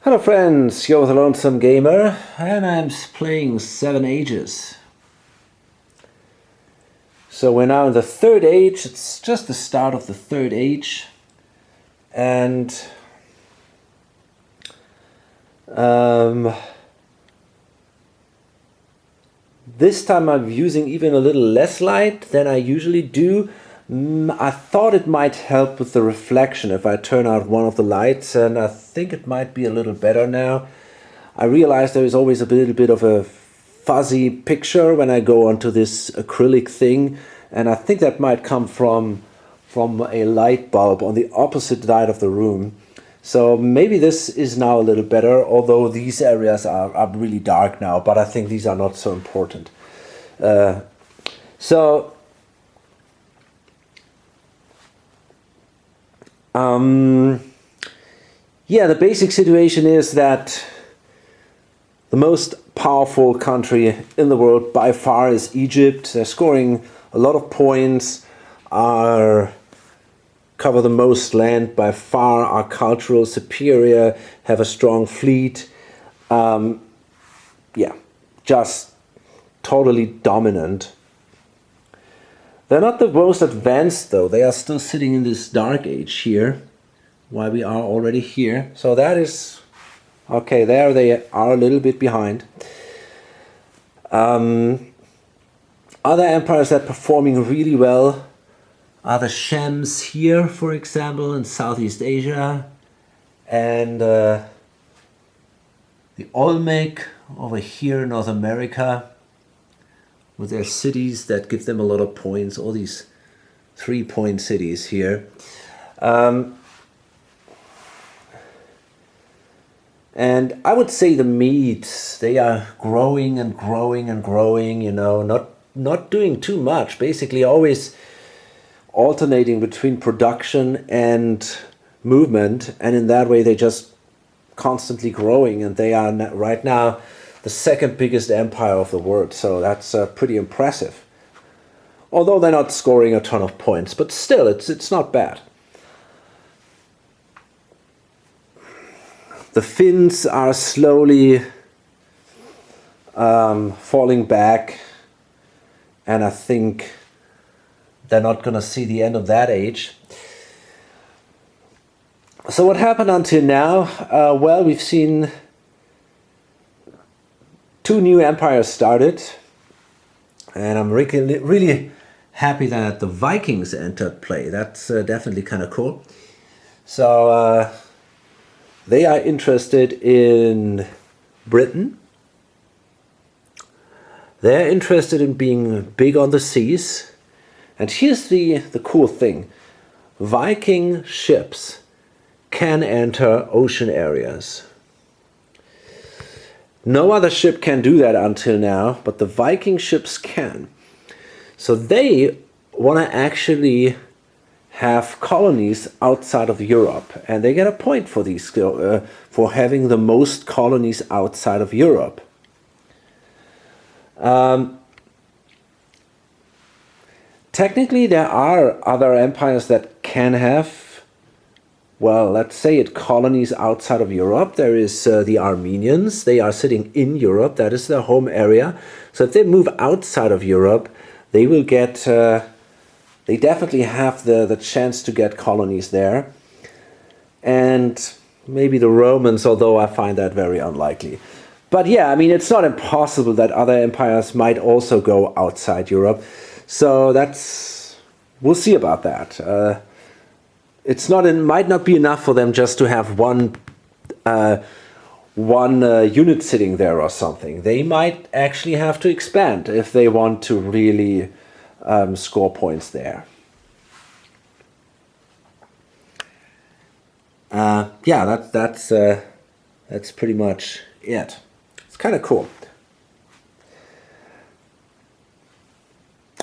Hello friends, you're the Lonesome Gamer and I'm playing 7 Ages. So we're now in the third age, it's just the start of the third age, and this time I'm using even a little less light than I usually do. I thought it might help with the reflection if I turn out one of the lights, and I think it might be a little better now. I realize there is always a little bit of a fuzzy picture when I go onto this acrylic thing, and I think that might come from a light bulb on the opposite side of the room. So maybe this is now a little better, although these areas are really dark now, but I think these are not so important. Yeah, the basic situation is that the most powerful country in the world by far is Egypt. They're scoring a lot of points, cover the most land by far, are cultural superior, have a strong fleet. Yeah, just totally dominant. They're not the most advanced though. They are still sitting in this dark age here, while we are already here. So that is okay. There they are a little bit behind. Other empires that are performing really well are the Shams here, for example, in Southeast Asia, and the Olmec over here in North America, with their cities that give them a lot of points, all these 3-point cities here. And I would say the Medes, they are growing and growing and growing, you know, not doing too much, basically always alternating between production and movement, and in that way they just constantly growing, and they are right now the second biggest empire of the world, so that's pretty impressive. Although they're not scoring a ton of points, but still it's not bad. The Finns are slowly falling back, and I think they're not going to see the end of that age. So what happened until now? Well, we've seen 2 new empires started, and I'm really happy that the Vikings entered play. That's definitely kind of cool. So they are interested in Britain. They're interested in being big on the seas. And here's the cool thing. Viking ships can enter ocean areas. No other ship can do that until now, but the Viking ships can. So they want to actually have colonies outside of Europe, and they get a point for these for having the most colonies outside of Europe. Technically, there are other empires that can have, well, let's say it, colonies outside of Europe. There is the Armenians. They are sitting in Europe. That is their home area. So if they move outside of Europe, they will get, they definitely have the chance to get colonies there. And maybe the Romans, although I find that very unlikely. But yeah, I mean, it's not impossible that other empires might also go outside Europe. So we'll see about that. It might not be enough for them just to have one unit sitting there or something. They might actually have to expand if they want to really score points there. Yeah, that's pretty much it. It's kind of cool.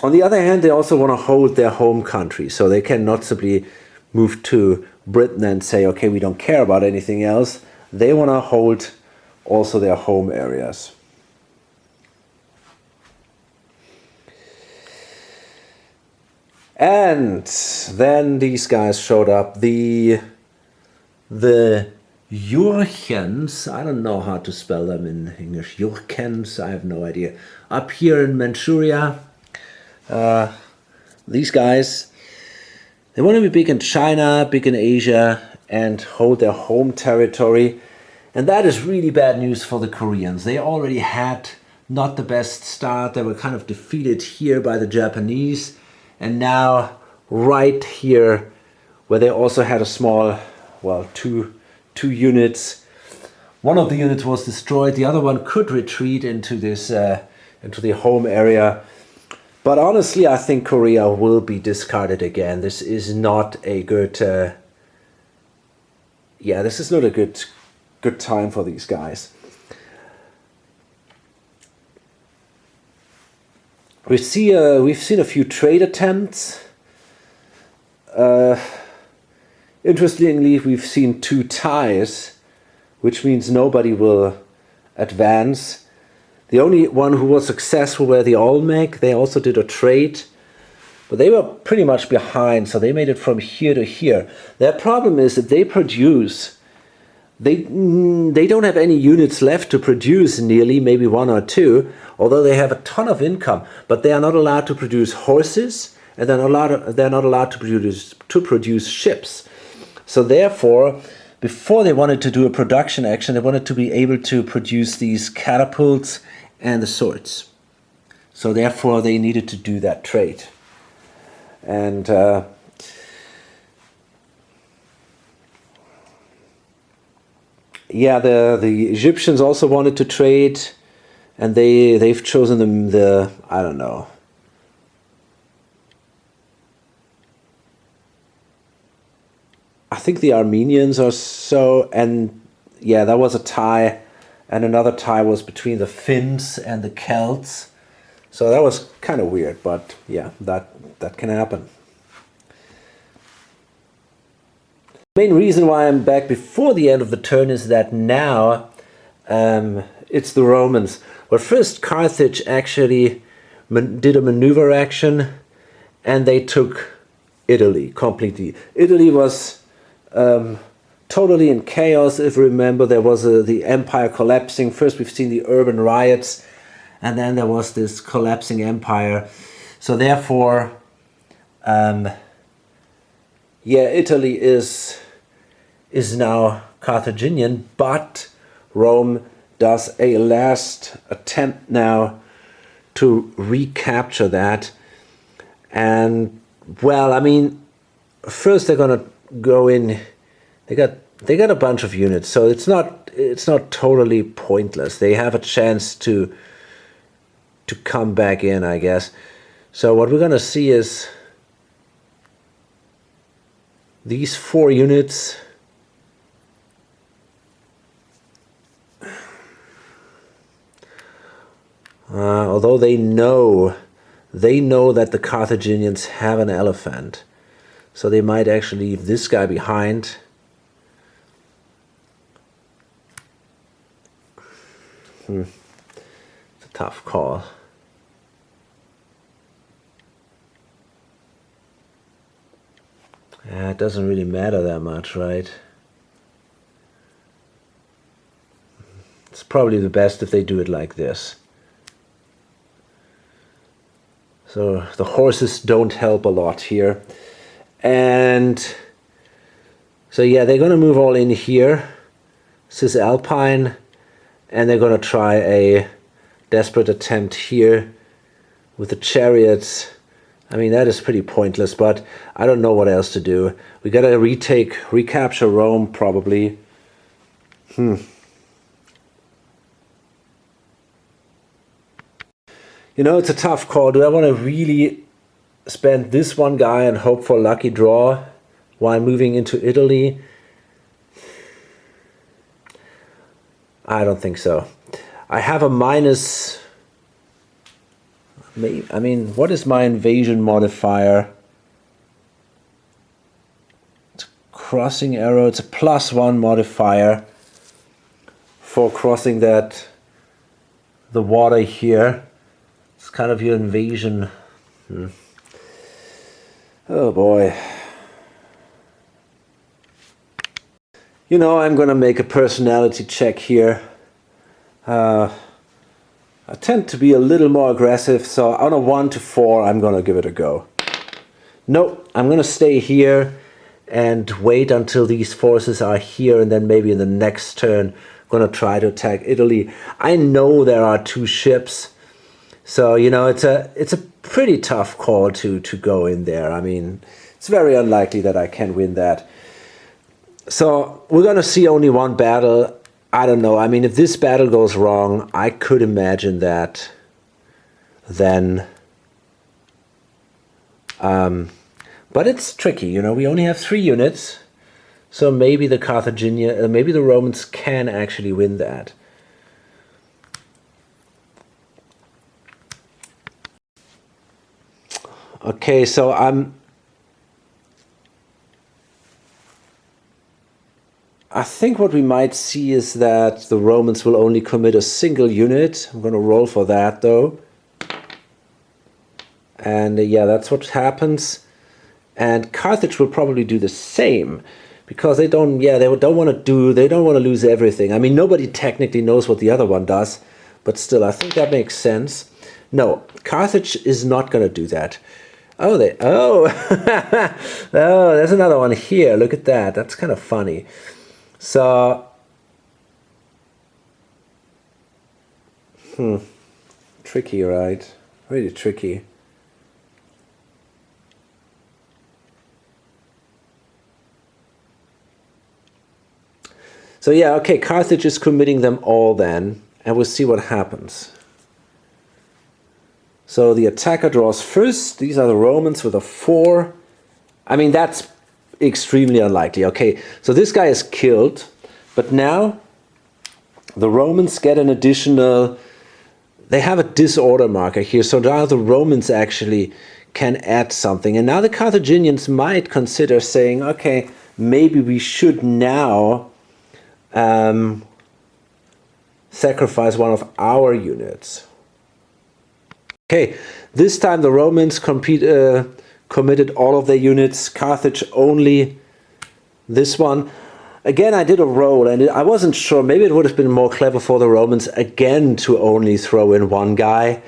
On the other hand, they also want to hold their home country, so they cannot simply move to Britain and say, okay, we don't care about anything else. They want to hold also their home areas. And then these guys showed up, the Jurchens, I don't know how to spell them in English. Jurchens, I have no idea. Up here in Manchuria, these guys, they want to be big in China, big in Asia, and hold their home territory. And that is really bad news for the Koreans. They already had not the best start. They were kind of defeated here by the Japanese. And now, right here, where they also had a small, well, two units. One of the units was destroyed. The other one could retreat into this, into the home area. But honestly, I think Korea will be discarded again. This is not a good, this is not a good time for these guys. We've seen a few trade attempts. Interestingly, we've seen 2 ties, which means nobody will advance. The only one who was successful were the Olmec. They also did a trade, but they were pretty much behind, so they made it from here to here. Their problem is that they produce. They don't have any units left to produce, nearly, maybe 1 or 2, although they have a ton of income, but they are not allowed to produce horses, and they're not allowed to produce ships. So therefore, before they wanted to do a production action, they wanted to be able to produce these catapults and the swords. So therefore, they needed to do that trade. And the Egyptians also wanted to trade, and they've chosen the I don't know. I think the Armenians or so, and yeah, that was a tie, and another tie was between the Finns and the Celts. So that was kind of weird, but yeah, that can happen. The main reason why I'm back before the end of the turn is that now it's the Romans. Well, first Carthage actually did a maneuver action, and they took Italy completely. Italy was totally in chaos. If you remember, there was the empire collapsing. First we've seen the urban riots, and then there was this collapsing empire. So therefore, Italy is now Carthaginian, but Rome does a last attempt now to recapture that. And well, I mean, first they're gonna go in. They got a bunch of units, so it's not totally pointless. They have a chance to come back in, I guess. So what we're gonna see is these 4 units. Although they know that the Carthaginians have an elephant, so they might actually leave this guy behind. It's a tough call. Yeah, it doesn't really matter that much, right? It's probably the best if they do it like this. So the horses don't help a lot here. And so yeah, they're going to move all in here, Cisalpine, and they're going to try a desperate attempt here with the chariots. I mean, that is pretty pointless, but I don't know what else to do. We got to recapture Rome, probably. You know, it's a tough call. Do I want to really spend this one guy and hope for a lucky draw while moving into Italy? I don't think so. I have a minus. I mean, what is my invasion modifier? It's a crossing arrow. It's a +1 modifier for crossing the water here. It's kind of your invasion. Oh boy. You know, I'm gonna make a personality check here. I tend to be a little more aggressive, so on a 1 to 4, I'm gonna give it a go. Nope, I'm gonna stay here and wait until these forces are here, and then maybe in the next turn, I'm gonna try to attack Italy. I know there are 2 ships, so you know it's a pretty tough call to go in there. I mean, it's very unlikely that I can win that. So we're gonna see only 1 battle. I don't know. I mean, if this battle goes wrong, I could imagine that then. But it's tricky, you know. We only have 3 units, so maybe the Carthaginian, maybe the Romans can actually win that. Okay, so I think what we might see is that the Romans will only commit a single unit. I'm going to roll for that though. And yeah, that's what happens. And Carthage will probably do the same, because they don't want to lose everything. I mean, nobody technically knows what the other one does, but still, I think that makes sense. No, Carthage is not going to do that. Oh, oh, there's another one here. Look at that. That's kind of funny. So, tricky, right? Really tricky. So yeah, okay, Carthage is committing them all then, and we'll see what happens. So the attacker draws first. These are the Romans with a 4. I mean, that's extremely unlikely. Okay, so this guy is killed, but now the Romans get an additional, they have a disorder marker here, so now the Romans actually can add something. And now the Carthaginians might consider saying, okay, maybe we should now sacrifice one of our units. Okay, this time the Romans committed all of their units, Carthage only this one. Again, I did a roll, and I wasn't sure, maybe it would have been more clever for the Romans again to only throw in 1 guy.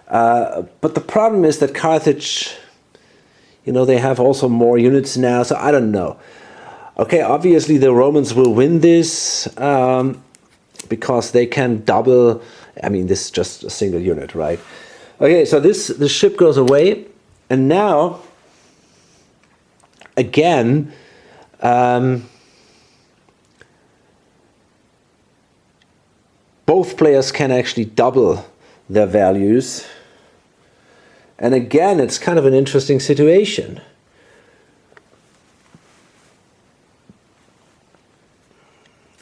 But the problem is that Carthage, you know, they have also more units now, so I don't know. Okay, obviously the Romans will win this because they can double. I mean, this is just a single unit, right? Okay, so the ship goes away, and now again both players can actually double their values, and again it's kind of an interesting situation.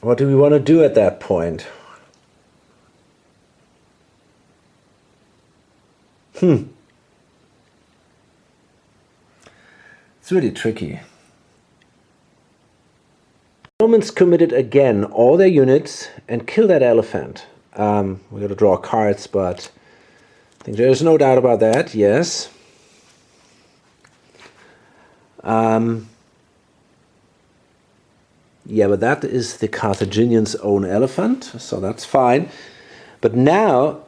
What do we want to do at that point? It's really tricky. Romans committed again all their units and kill that elephant. We're going to draw cards, but I think there's no doubt about that, yes. Yeah, but that is the Carthaginians' own elephant, so that's fine. But now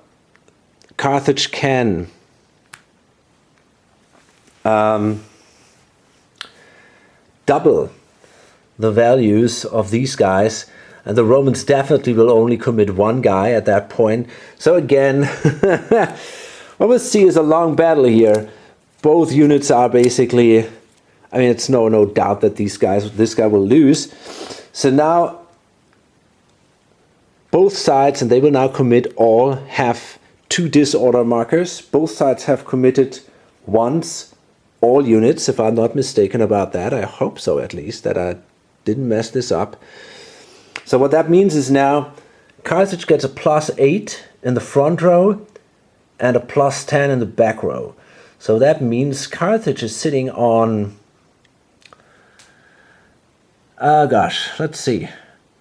Carthage can double the values of these guys, and the Romans definitely will only commit 1 guy at that point. So again, what we'll see is a long battle here. Both units are basically, I mean, it's no doubt that this guy will lose. So now both sides, and they will now commit all, have 2 disorder markers. Both sides have committed once all units, if I'm not mistaken about that. I hope so, at least, that I didn't mess this up. So what that means is now Carthage gets a +8 in the front row and a +10 in the back row. So that means Carthage is sitting on, let's see.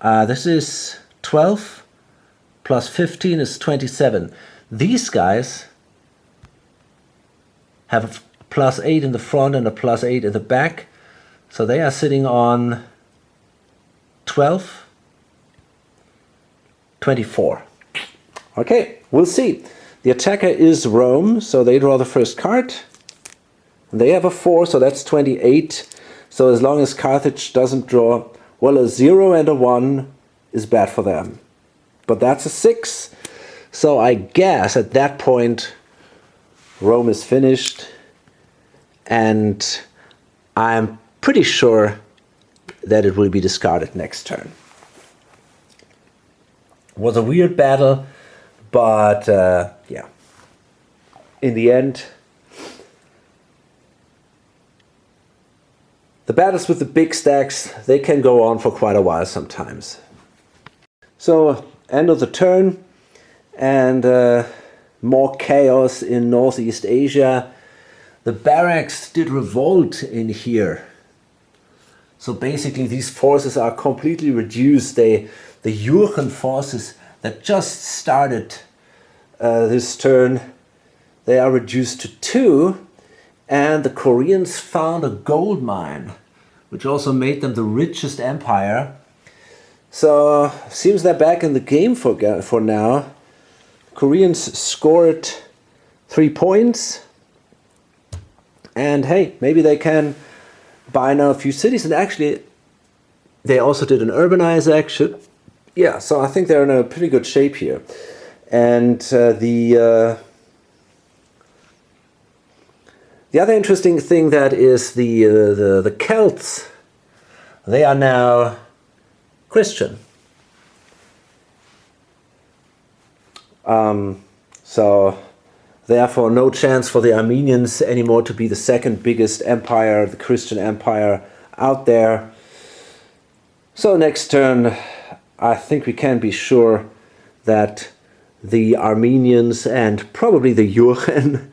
This is 12 plus 15 is 27. These guys have a +8 in the front and a +8 in the back. So they are sitting on 12? 24. Okay, we'll see. The attacker is Rome, so they draw the first card. They have a 4, so that's 28. So as long as Carthage doesn't draw, well, a 0 and a 1 is bad for them. But that's a 6. So I guess at that point, Rome is finished. And I'm pretty sure that it will be discarded next turn. It was a weird battle, but yeah. In the end, the battles with the big stacks, they can go on for quite a while sometimes. So, end of the turn, and more chaos in Northeast Asia. The barracks did revolt in here. So basically these forces are completely reduced. The Jurchen forces that just started this turn, they are reduced to 2. And the Koreans found a gold mine, which also made them the richest empire. So seems they're back in the game for now. Koreans scored 3 points. And hey, maybe they can buy now a few cities. And actually, they also did an urbanize action. Yeah, so I think they're in a pretty good shape here. And the other interesting thing that is the Celts, they are now Christian. So therefore no chance for the Armenians anymore to be the second biggest empire, the Christian empire out there. So next turn, I think we can be sure that the Armenians and probably the Jurchen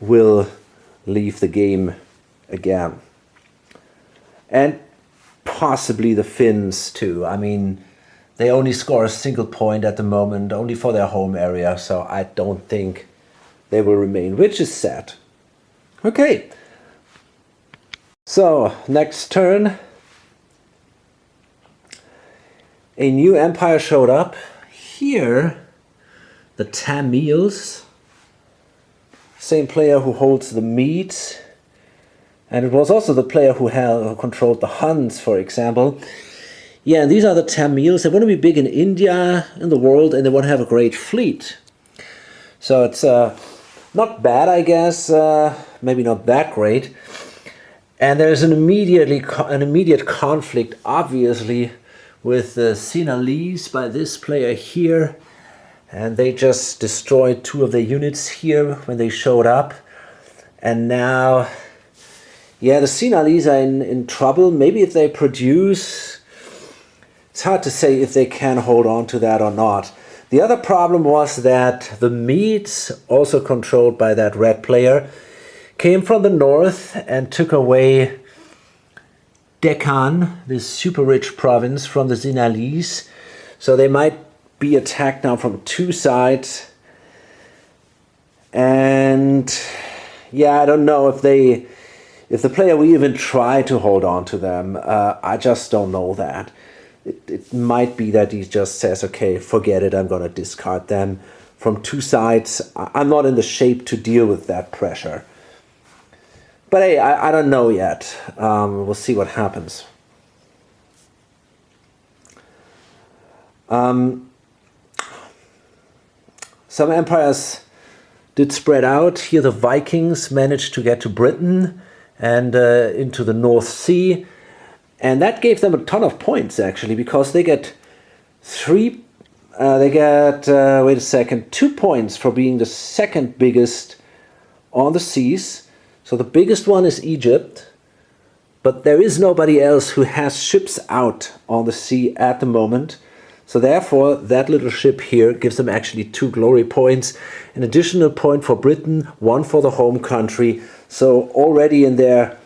will leave the game again. And possibly the Finns too. I mean, they only score a single point at the moment, only for their home area, so I don't think they will remain, which is sad. Okay, so next turn, a new empire showed up. Here, the Tamils, same player who holds the Medes, and it was also the player who controlled the Huns, for example. Yeah, and these are the Tamils. They want to be big in India, in the world, and they want to have a great fleet. So it's not bad, I guess, maybe not that great. And there's an immediate conflict, obviously, with the Sinhalese by this player here. And they just destroyed 2 of their units here when they showed up. And now, yeah, the Sinhalese are in trouble. Maybe if they produce, it's hard to say if they can hold on to that or not. The other problem was that the Medes, also controlled by that red player, came from the north and took away Deccan, this super rich province, from the Sinhalese. So they might be attacked now from 2 sides. And yeah, I don't know if the player will even try to hold on to them. I just don't know that. It might be that he just says, okay, forget it, I'm going to discard them from 2 sides. I'm not in the shape to deal with that pressure. But hey, I don't know yet. We'll see what happens. Some empires did spread out. Here the Vikings managed to get to Britain and into the North Sea. And that gave them a ton of points, actually, because they get 2 points for being the second biggest on the seas. So the biggest one is Egypt, but there is nobody else who has ships out on the sea at the moment. So therefore, that little ship here gives them actually 2 glory points, an additional point for Britain, 1 for the home country. So already in their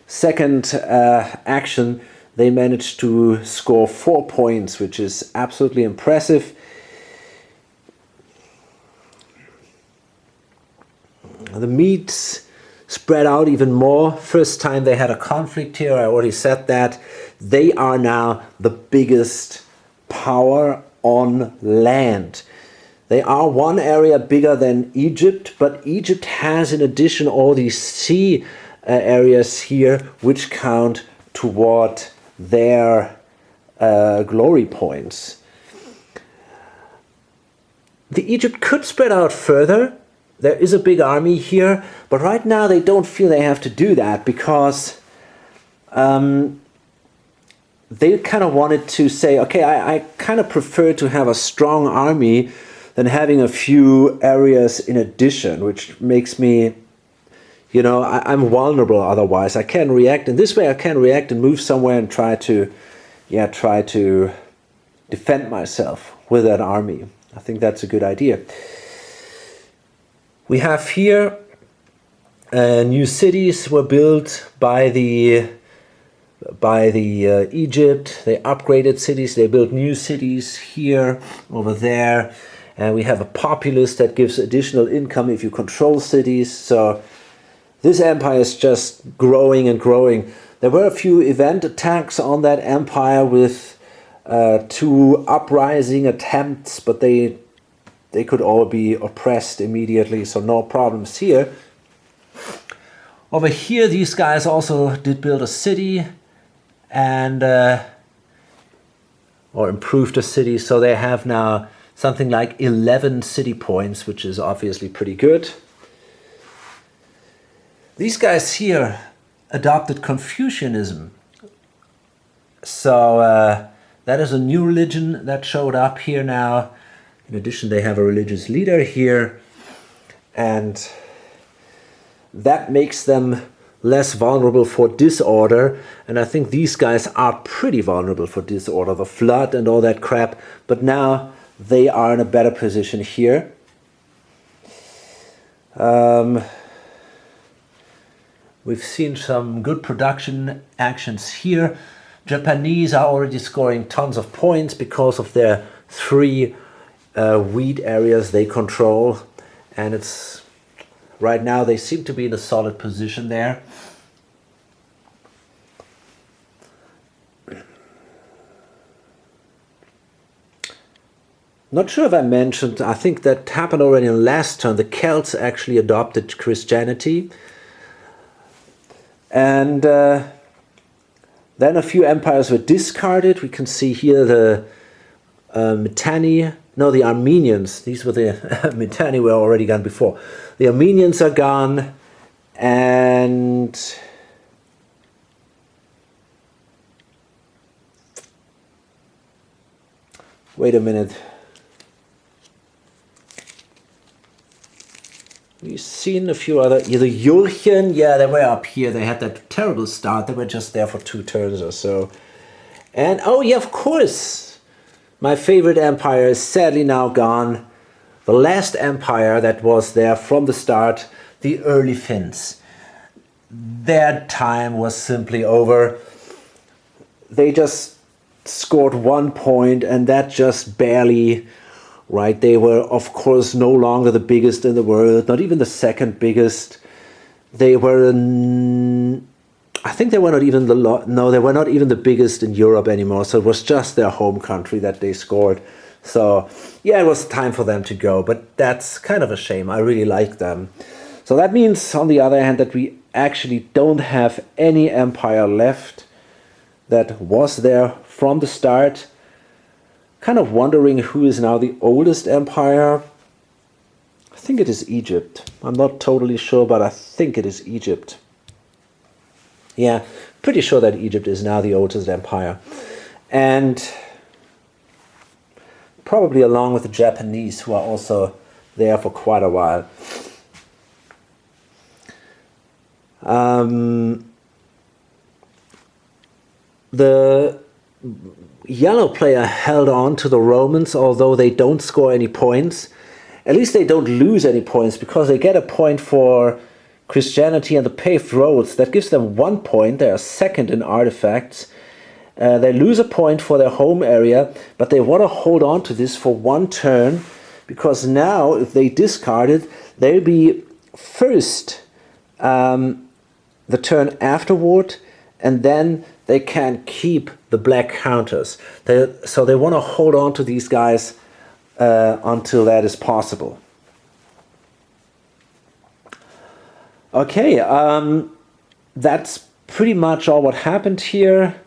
second action, they managed to score 4 points, which is absolutely impressive. The Medes spread out even more. First time they had a conflict here, I already said that. they are now the biggest power on land. They are one area bigger than Egypt, but Egypt has in addition all these sea areas here which count toward their glory points. The Egypt could spread out further. There is a big army here, but right now they don't feel they have to do that because they kind of wanted to say, okay, I kind of prefer to have a strong army than having a few areas in addition, which makes me, you know, I'm vulnerable otherwise. I can react in this way, I can react and move somewhere and try to defend myself with that army. I think that's a good idea. We have here new cities were built by the Egypt. They upgraded cities, they built new cities here, over there. And we have a populace that gives additional income if you control cities. So this empire is just growing and growing. There were a few event attacks on that empire with 2 uprising attempts, but they could all be oppressed immediately, so no problems here. Over here, these guys also did build a city and or improved a city, so they have now something like 11 city points, which is obviously pretty good. These guys here adopted Confucianism. So that is a new religion that showed up here now. In addition, they have a religious leader here, and that makes them less vulnerable for disorder. And I think these guys are pretty vulnerable for disorder, the flood and all that crap, but now they are in a better position here. We've seen some good production actions here. Japanese are already scoring tons of points because of their 3 wheat areas they control, and it's right now they seem to be in a solid position there. Not sure if I mentioned, I think that happened already in the last turn, the Celts actually adopted Christianity. And then a few empires were discarded. We can see here the Mitanni, no, the Armenians. These were the Mitanni were already gone before. The Armenians are gone, and wait a minute. We've seen a few other, the Yulchen, yeah, they were up here. They had that terrible start. They were just there for 2 turns or so. And, oh yeah, of course, my favorite empire is sadly now gone. The last empire that was there from the start, the early Finns. Their time was simply over. They just scored 1 point, and that just barely... Right, they were of course no longer the biggest in the world, not even the second biggest. They were, I think they were not even they were not even the biggest in Europe anymore. So it was just their home country that they scored. So yeah, it was time for them to go, but that's kind of a shame. I really like them. So that means, on the other hand, that we actually don't have any empire left that was there from the start. Kind of wondering who is now the oldest empire. I think it is Egypt. I'm not totally sure, but I think it is Egypt. Yeah, pretty sure that Egypt is now the oldest empire. And probably along with the Japanese, who are also there for quite a while. The yellow player held on to the Romans, although they don't score any points. At least they don't lose any points, because they get a point for Christianity and the paved roads. That gives them 1 point. They are second in artifacts. They lose a point for their home area, but they want to hold on to this for 1 turn, because now, if they discard it, they'll be first the turn afterward, and then they can keep the black counters. So they want to hold on to these guys until that is possible. Okay, that's pretty much all what happened here.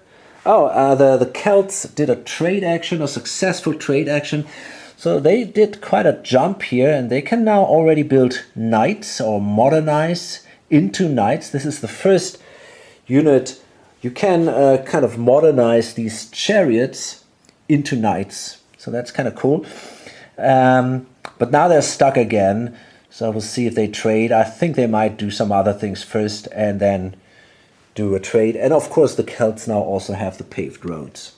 Oh, the Celts did a trade action, a successful trade action. So they did quite a jump here, and they can now already build knights or modernize into knights. This is the first unit. You can kind of modernize these chariots into knights. So that's kind of cool. But now they're stuck again. So we'll see if they trade. I think they might do some other things first and then do a trade. And of course the Celts now also have the paved roads.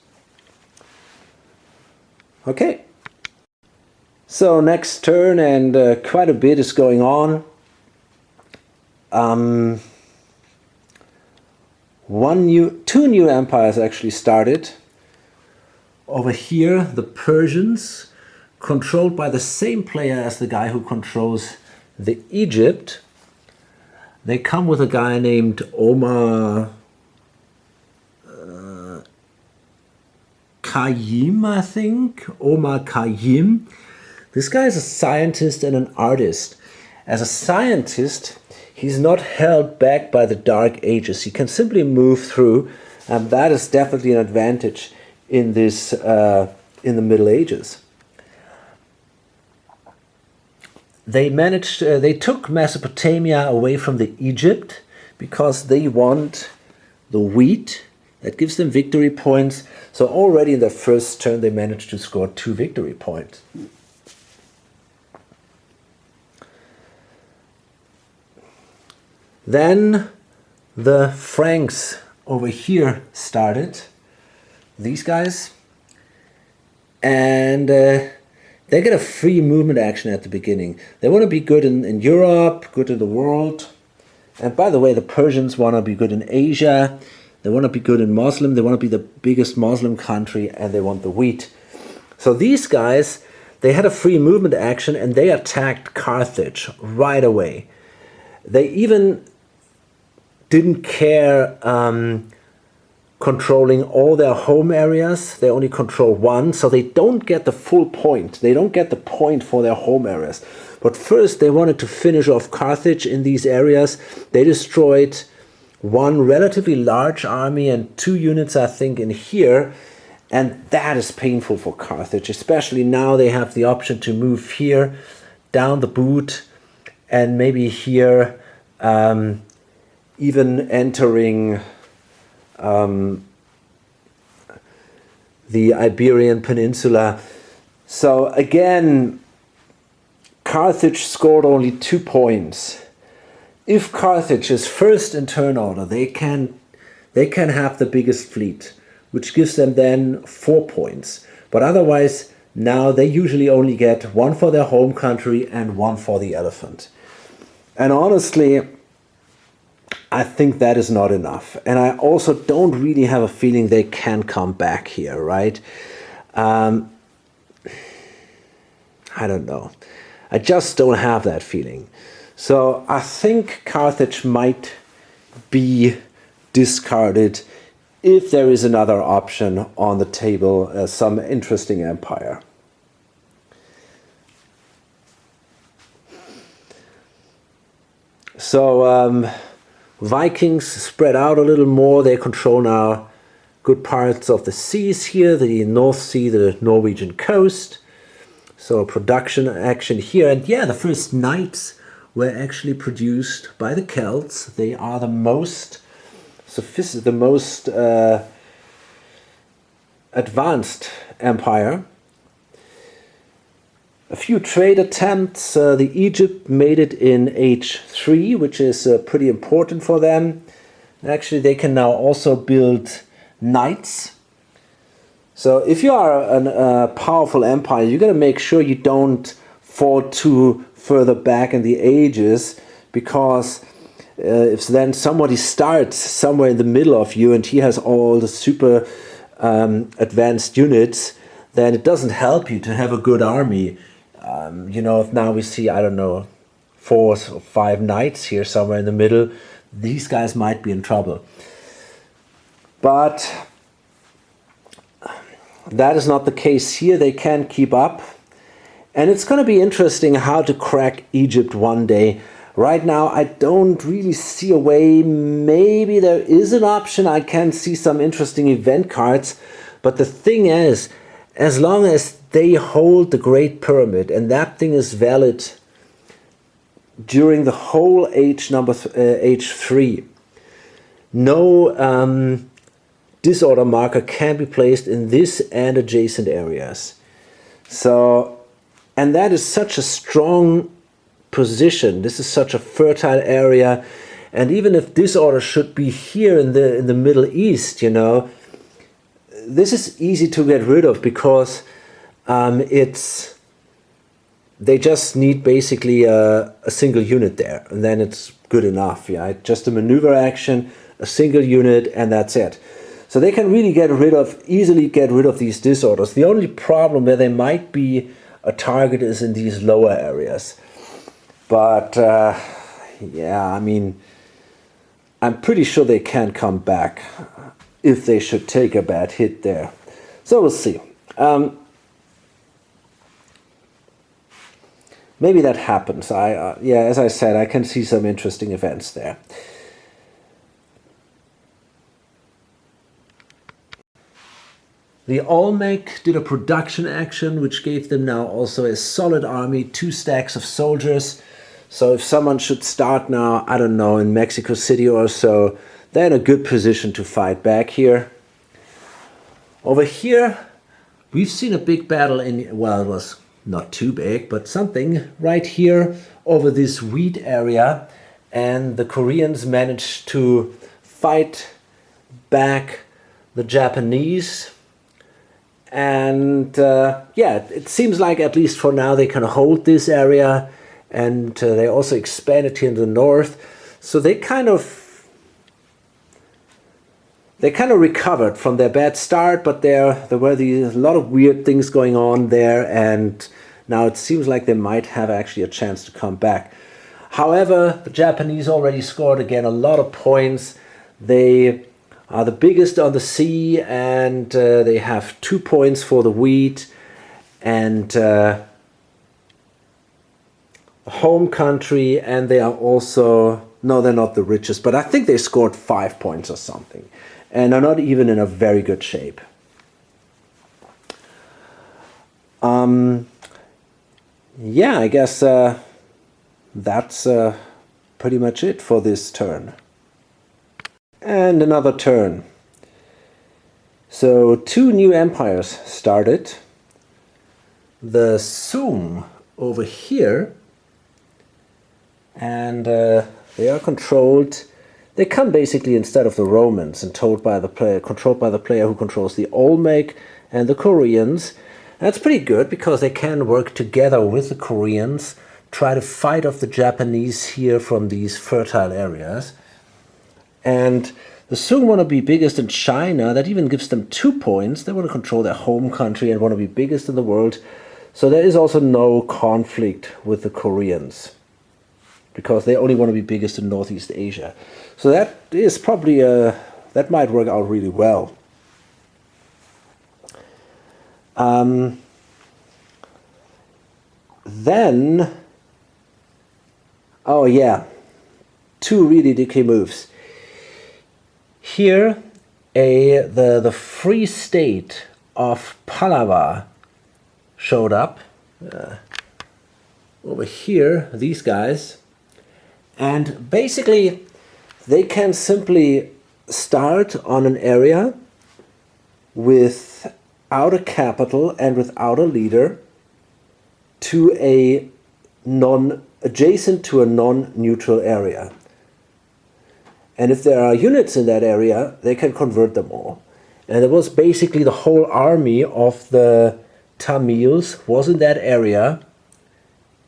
Okay. So next turn, and quite a bit is going on. Two new empires actually started. Over here, the Persians, controlled by the same player as the guy who controls the Egypt. They come with a guy named Omar Khayyim, I think. Omar Khayyim. This guy is a scientist and an artist. As a scientist, he's not held back by the Dark Ages. He can simply move through, and that is definitely an advantage in this in the Middle Ages. They took Mesopotamia away from the Egypt because they want the wheat. That gives them victory points. So already in their first turn, they managed to score 2 victory points. Then the Franks over here started, these guys, and they get a free movement action at the beginning. They want to be good in Europe, good in the world. And by the way, the Persians want to be good in Asia. They want to be good in Muslim. They want to be the biggest Muslim country, and they want the wheat. So these guys, they had a free movement action, and they attacked Carthage right away. They even didn't care controlling all their home areas. They only control one, so they don't get the full point. They don't get the point for their home areas. But first they wanted to finish off Carthage in these areas. They destroyed one relatively large army and 2 units, I think, in here. And that is painful for Carthage, especially now they have the option to move here, down the boot, and maybe here, even entering the Iberian Peninsula. So again, Carthage scored only 2 points. If Carthage is first in turn order, they can have the biggest fleet, which gives them then 4 points. But otherwise, now they usually only get 1 for their home country and 1 for the elephant. And honestly, I think that is not enough. And I also don't really have a feeling they can come back here, right? I don't know. I just don't have that feeling. So I think Carthage might be discarded if there is another option on the table, some interesting empire. So Vikings spread out a little more. They control now good parts of the seas here, the North Sea, the Norwegian coast. So a production action here. And yeah, the first knights were actually produced by the Celts. They are the most advanced empire. A few trade attempts. The Egypt made it in age 3, which is pretty important for them. Actually, they can now also build knights. So if you are a powerful empire, you got to make sure you don't fall too further back in the ages, because if then somebody starts somewhere in the middle of you and he has all the super advanced units, then it doesn't help you to have a good army. You know, if now we see, I don't know, 4 or 5 knights here somewhere in the middle, these guys might be in trouble. But that is not the case here. They can't keep up. And it's going to be interesting how to crack Egypt one day. Right now, I don't really see a way. Maybe there is an option. I can see some interesting event cards. But the thing is, as long as they hold the Great Pyramid, and that thing is valid during the whole age age 3, no disorder marker can be placed in this and adjacent areas. So, and that is such a strong position. This is such a fertile area, and even if disorder should be here in the Middle East, you know, this is easy to get rid of because they just need basically a single unit there, and then it's good enough. Yeah, just a maneuver action, a single unit, and that's it. So they can really easily get rid of these disorders. The only problem where they might be a target is in these lower areas. But yeah, I mean, I'm pretty sure they can come back if they should take a bad hit there. So we'll see. Maybe that happens. Yeah, as I said, I can see some interesting events there. The Olmec did a production action, which gave them now also a solid army, 2 stacks of soldiers. So if someone should start now, I don't know, in Mexico City or so, they're in a good position to fight back here. Over here, we've seen a big battle in, well, it was not too big, but something right here over this wheat area. And the Koreans managed to fight back the Japanese. And yeah, it seems like at least for now they can hold this area, and they also expanded here in the north. So they kind of recovered from their bad start, but there were a lot of weird things going on there, and now it seems like they might have actually a chance to come back. However, the Japanese already scored again a lot of points. They are the biggest on the sea, and they have 2 points for the wheat, and home country, and they are also, no, they're not the richest, but I think they scored 5 points or something, and are not even in a very good shape. Yeah, I guess that's pretty much it for this turn. And another turn. So 2 new empires started. The Sung over here, and they are controlled. They come basically instead of the Romans and controlled by the player who controls the Olmec and the Koreans. That's pretty good because they can work together with the Koreans, try to fight off the Japanese here from these fertile areas. And the Sung want to be biggest in China. That even gives them 2 points. They want to control their home country and want to be biggest in the world. So there is also no conflict with the Koreans, because they only want to be biggest in Northeast Asia. So that is probably that might work out really well. Then, oh yeah, 2 really dicky moves. Here, the Free State of Pallava showed up. Over here, these guys. And basically, they can simply start on an area without a capital and without a leader to a adjacent to a non-neutral area. And if there are units in that area, they can convert them all. And it was basically the whole army of the Tamils was in that area,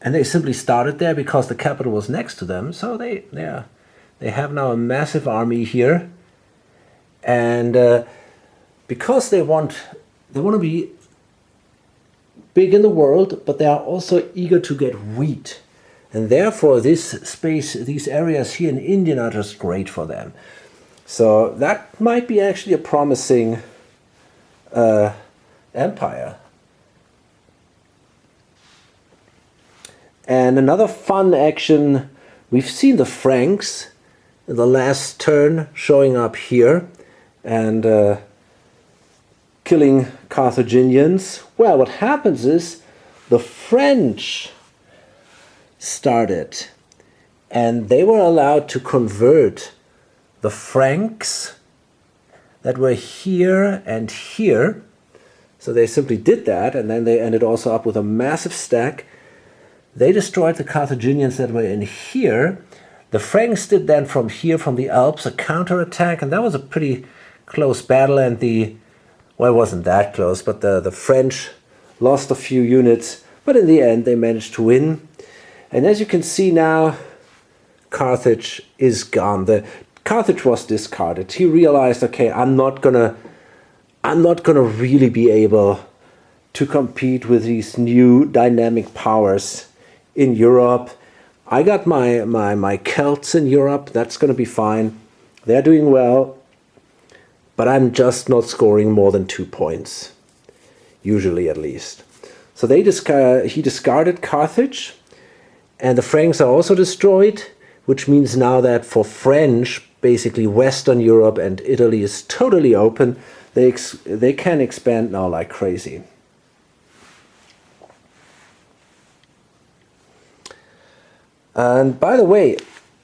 and they simply started there because the capital was next to them. So they have now a massive army here, and because they want to be big in the world, but they are also eager to get wheat. And therefore, these areas here in India are just great for them. So that might be actually a promising empire. And another fun action, we've seen the Franks in the last turn showing up here and killing Carthaginians. Well, what happens is the French started, and they were allowed to convert the Franks that were here and here. So they simply did that, and then they ended also up with a massive stack. They destroyed the Carthaginians that were in here. The Franks did then from here, from the Alps, a counterattack, and that was a pretty close battle. And well, it wasn't that close, but the French lost a few units, but in the end they managed to win. And as you can see now, Carthage is gone. Carthage was discarded. He realized, okay, I'm not gonna really be able to compete with these new dynamic powers in Europe. I got my Celts in Europe. That's gonna be fine. They're doing well, but I'm just not scoring more than 2 points, usually at least. So he discarded Carthage, and the Franks are also destroyed, which means now that for French, basically Western Europe and Italy is totally open. They can expand now like crazy. And by the way,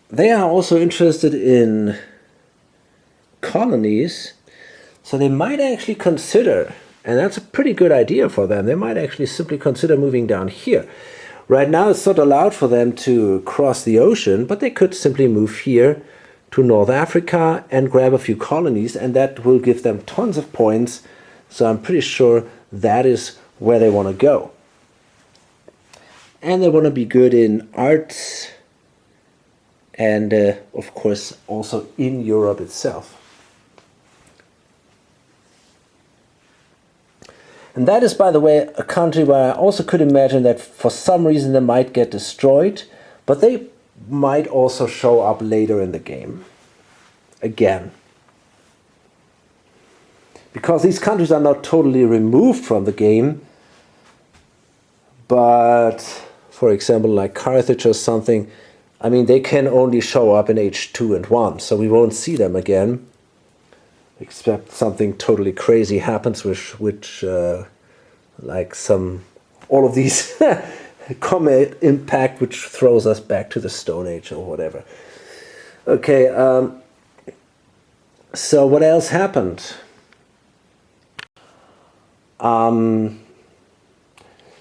they are also interested in colonies, so they might actually consider, and that's a pretty good idea for them, they might actually simply consider moving down here. Right now it's not allowed for them to cross the ocean, but they could simply move here to North Africa and grab a few colonies, and that will give them tons of points. So I'm pretty sure that is where they want to go. And they want to be good in arts and of course also in Europe itself. And that is, by the way, a country where I also could imagine that for some reason they might get destroyed, but they might also show up later in the game again. Because these countries are not totally removed from the game, but for example like Carthage or something, I mean they can only show up in age 2 and 1, so we won't see them again, except something totally crazy happens which like all of these comet impact which throws us back to the Stone Age or whatever. Okay, so what else happened?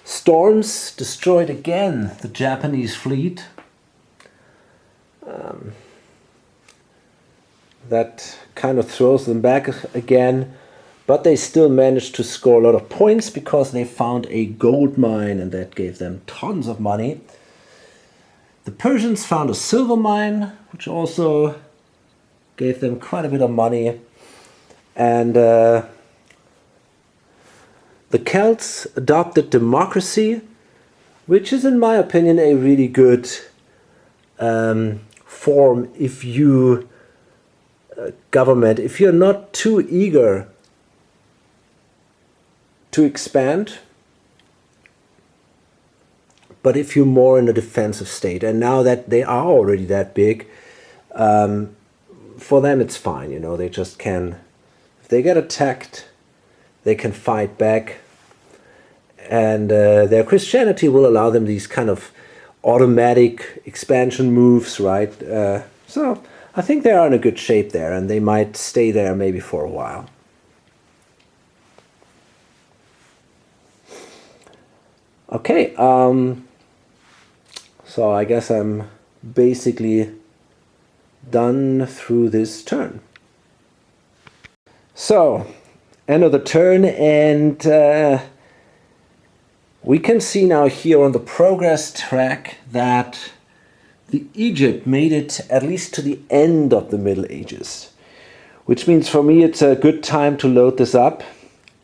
Storms destroyed again the Japanese fleet. That kind of throws them back again, but they still managed to score a lot of points because they found a gold mine, and that gave them tons of money. The Persians found a silver mine, which also gave them quite a bit of money. And the Celts adopted democracy, which is, in my opinion, a really good form if you government, if you're not too eager to expand, but if you're more in a defensive state. And now that they are already that big, for them it's fine, you know, they just can, if they get attacked, they can fight back, and their Christianity will allow them these kind of automatic expansion moves, right? So I think they are in a good shape there, and they might stay there maybe for a while. Okay, so I guess I'm basically done through this turn. So, end of the turn, and we can see now here on the progress track that the Egypt made it at least to the end of the Middle Ages, which means for me it's a good time to load this up,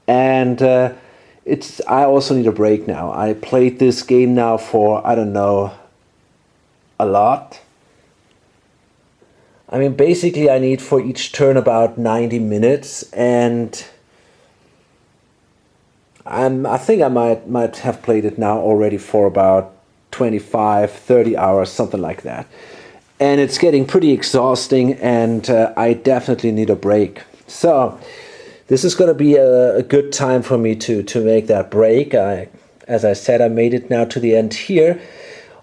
and I also need a break now. I played this game now for, I don't know, a lot. I mean, basically I need for each turn about 90 minutes, and I think I might have played it now already for about 25, 30 hours, something like that. And it's getting pretty exhausting, and I definitely need a break. So this is going to be a good time for me to make that break. As I said, I made it now to the end here.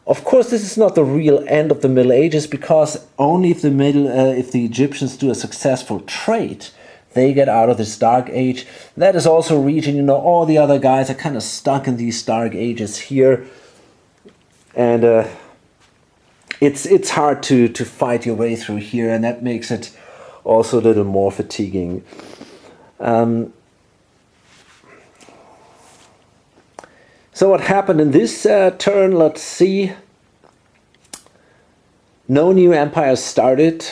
Of course, this is not the real end of the Middle Ages, because only if the Egyptians do a successful trade, they get out of this Dark Age. That is also a region, you know, all the other guys are kind of stuck in these Dark Ages here. And it's hard to fight your way through here, and that makes it also a little more fatiguing. So what happened in this turn, let's see. No new empires started.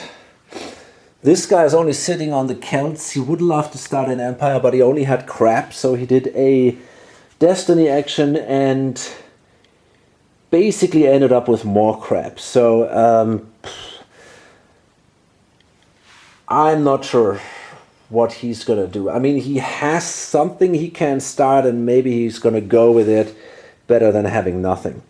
This guy is only sitting on the Celts. He would love to start an empire, but he only had crap, so he did a destiny action and basically ended up with more crap. So I'm not sure what he's going to do. I mean, he has something he can start, and maybe he's going to go with it better than having nothing.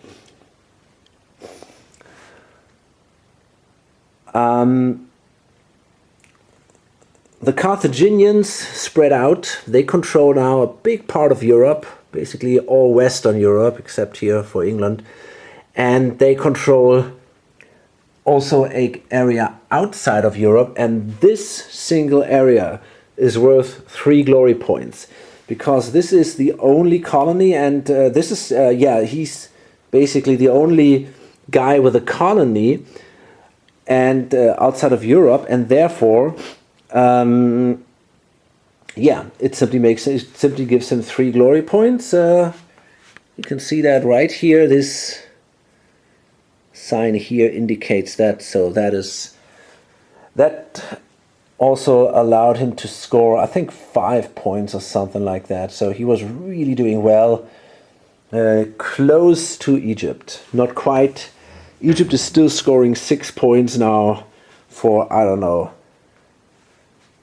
The Carthaginians spread out. They control now a big part of Europe, basically all Western Europe, except here for England. And they control also an area outside of Europe, and this single area is worth 3 glory points, because this is the only colony, and this is he's basically the only guy with a colony and outside of Europe, and therefore it simply gives him 3 glory points. You can see that right here. This sign here indicates that, so that also allowed him to score, I think, 5 points or something like that. So he was really doing well. Close to Egypt, not quite. Egypt is still scoring 6 points now for, I don't know,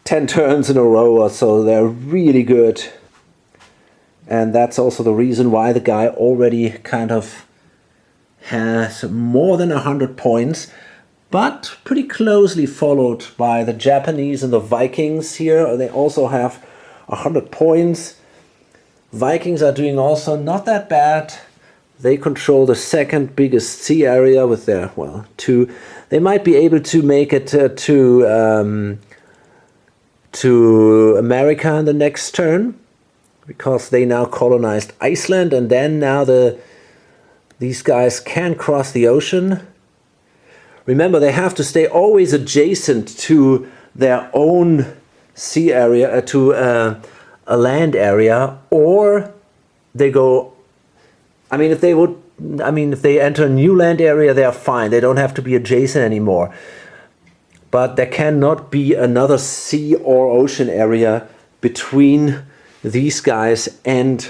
10 turns in a row or so. They're really good, and that's also the reason why the guy already kind of has more than 100 points, but pretty closely followed by the Japanese and the Vikings here. They also have 100 points. Vikings are doing also not that bad. They control the second biggest sea area with their, well, 2. They might be able to make it to America in the next turn, because they now colonized Iceland, and then now these guys can cross the ocean. Remember, they have to stay always adjacent to their own sea area, to a land area, or they go. I mean, if they enter a new land area, they are fine. They don't have to be adjacent anymore. But there cannot be another sea or ocean area between these guys and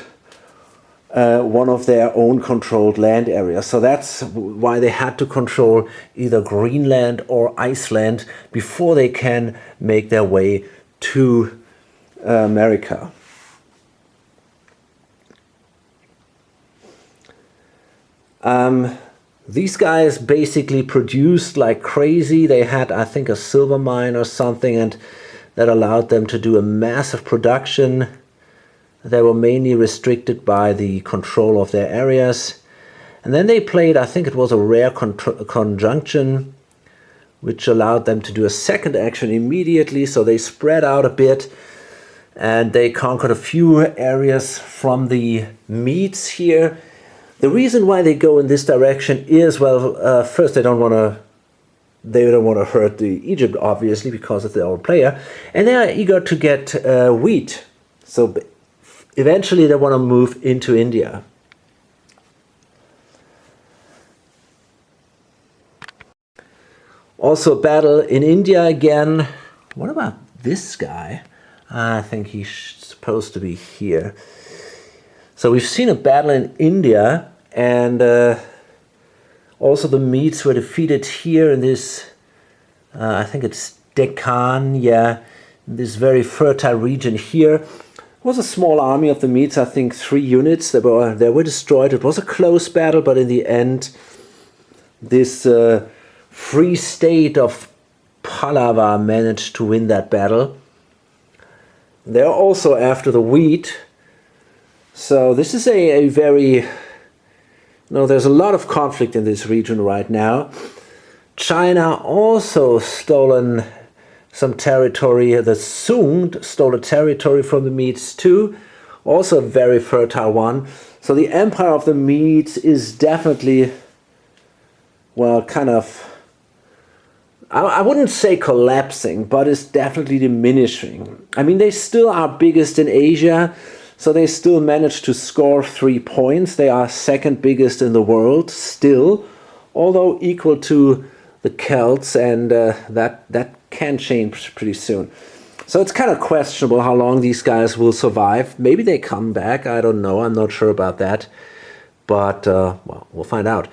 one of their own controlled land areas. So that's why they had to control either Greenland or Iceland before they can make their way to America. These guys basically produced like crazy. They had, I think, a silver mine or something, and that allowed them to do a massive production. They were mainly restricted by the control of their areas. And then they played, I think it was a rare conjunction, which allowed them to do a second action immediately. So they spread out a bit, and they conquered a few areas from the Medes here. The reason why they go in this direction is, well, first they don't want to hurt the Egypt, obviously, because of their own player, and they are eager to get wheat. So eventually they want to move into India. Also, battle in India again. What about this guy? I think he's supposed to be here. So we've seen a battle in India, and also the Medes were defeated here in this I think it's Deccan, yeah, this very fertile region here. It was a small army of the Medes, I think 3 units. They were destroyed. It was a close battle, but in the end, this free state of Pallava managed to win that battle. They're also after the wheat. So this is a very... there's a lot of conflict in this region right now. China also stolen some territory. The Sung stole a territory from the Medes too. Also a very fertile one. So the empire of the Medes is definitely, well, kind of... I wouldn't say collapsing, but it's definitely diminishing. I mean, they still are biggest in Asia, so they still manage to score 3 points. They are second biggest in the world still, although equal to the Celts, and that can change pretty soon. So it's kind of questionable how long these guys will survive. Maybe they come back, I don't know, I'm not sure about that. But, well, we'll find out.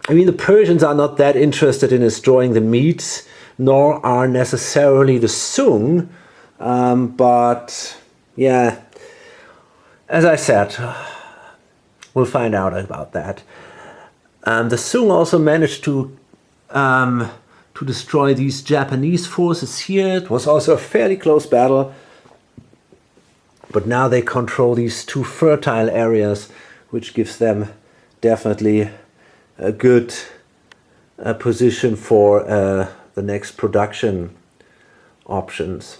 I mean, the Persians are not that interested in destroying the Medes, nor are necessarily the Sung, but yeah, as I said, we'll find out about that. The Sung also managed to destroy these Japanese forces here. It was also a fairly close battle, but now they control these 2 fertile areas, which gives them definitely a good position for the next production options.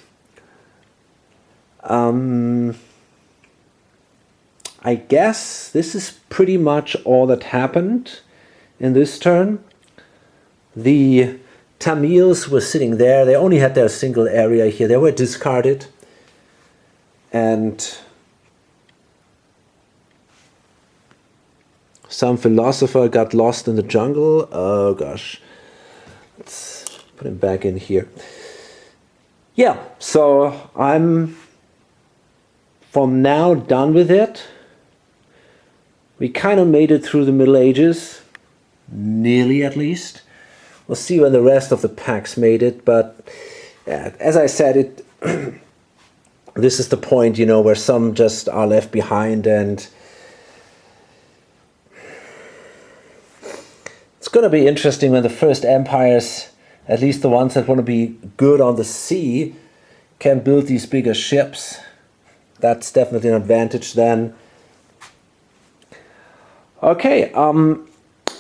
I guess this is pretty much all that happened in this turn. The Tamils were sitting there. They only had their single area here. They were discarded. And some philosopher got lost in the jungle. Oh gosh. Let's put him back in here. Yeah, so I'm from now done with it. We kind of made it through the Middle Ages. Nearly, at least. We'll see when the rest of the packs made it, but yeah, as I said, this is the point, where some just are left behind, and it's going to be interesting when the first empires, at least the ones that want to be good on the sea, can build these bigger ships. That's definitely an advantage then. Okay,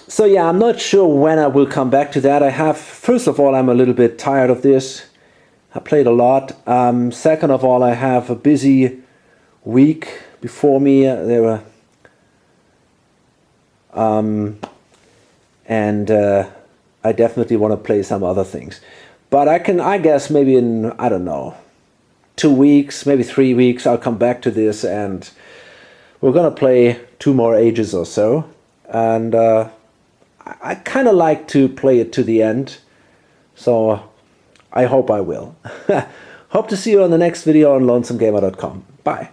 so yeah, I'm not sure when I will come back to that. First of all, I'm a little bit tired of this. I played a lot. Second of all, I have a busy week before me. I definitely want to play some other things. But I guess maybe in, I don't know, 2 weeks, maybe 3 weeks, I'll come back to this, and we're going to play 2 more ages or so. And I kind of like to play it to the end, so I hope I will. Hope to see you on the next video on lonesomegamer.com. Bye.